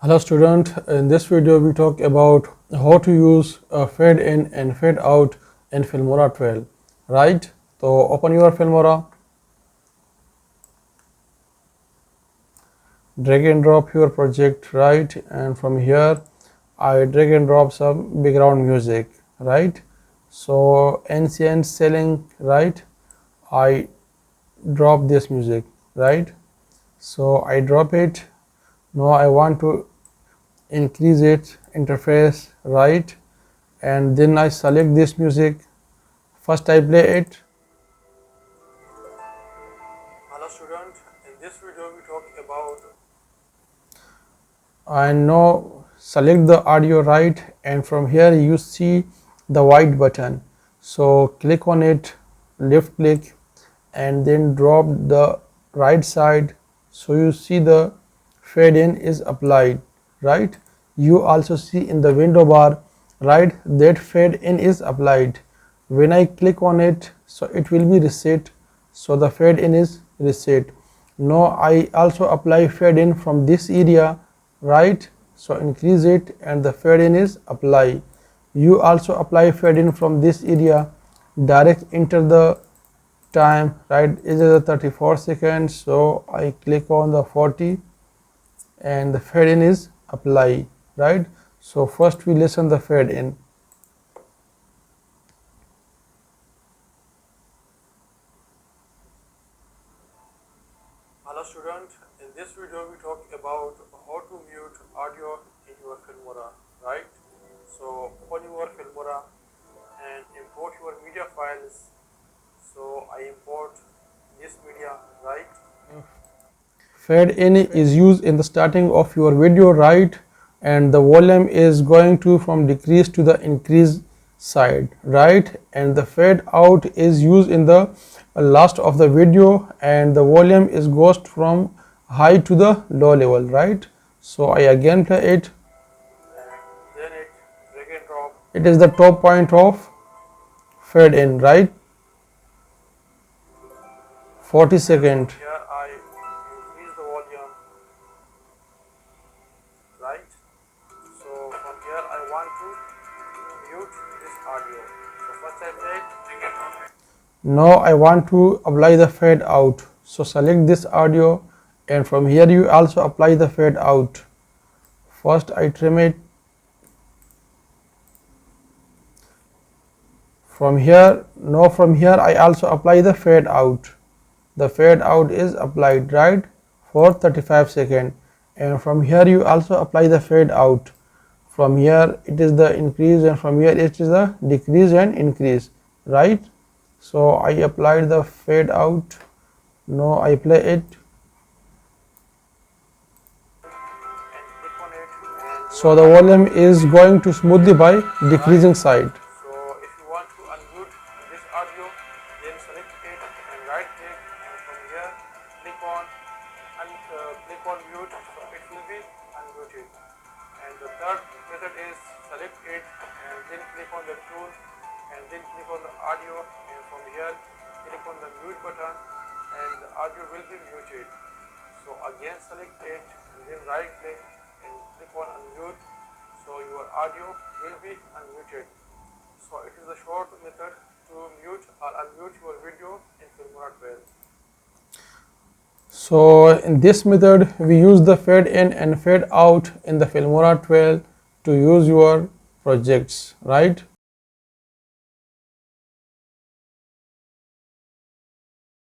Hello student, in this video we talk about how to use fade in and fade out in Filmora 12, right? So open your Filmora, drag and drop your project, right? And from here I drag and drop some background music, right? So ancient selling, right? I drop this music, right? So I drop it. Now I want to increase it interface, right? And then I select this music. First I play it. Hello student, in this video we talk about, and now select the audio, right? And from here you see the white button, so click on it, left click, and then drop the right side, so you see the fade in is applied, right? You also see in the window bar, right, that fade in is applied. When I click on it, so it will be reset, so the fade in is reset. Now I also apply fade in from this area, right? So increase it and the fade in is apply. You also apply fade in from this area, direct enter the time, right? It is 34 seconds, so I click on the 40 and the fade in is apply, right? So first we listen the fade in. Hello student, in this video we talk about how to mute audio in your Filmora, right? So open your Filmora and import your media files. So I import this media, right? Fade in is used in the starting of your video, right? And the volume is going to from decrease to the increase side, right? And the fade out is used in the last of the video, and the volume is goes from high to the low level, right? So I again play it, and then it drag and drop. It is the top point of fade in, right? 40 seconds. Here I increase the volume, right? So from here I want to mute this audio. So first I play it. Now I want to apply the fade out. So select this audio, and from here you also apply the fade out. First I trim it. From here, now from here I also apply the fade out. The fade out is applied, right, for 35 seconds, and from here you also apply the fade out. From here it is the increase, and from here it is the decrease and increase, right? So I applied the fade out. Now I play it. So the volume is going to smoothly by decreasing side. So if you want to unmute this audio, then select it and right click, and from here click on mute, so it will be unmuted. And the third method is select it and then click on the tool and then click on the audio, and from here click on the mute button and the audio will be muted. So again select it and then right click and click on unmute, so your audio will be unmuted. So it is a short method to mute or unmute your video in Filmora 12. So in this method we use the fade in and fade out in the Filmora 12 to use your projects, right?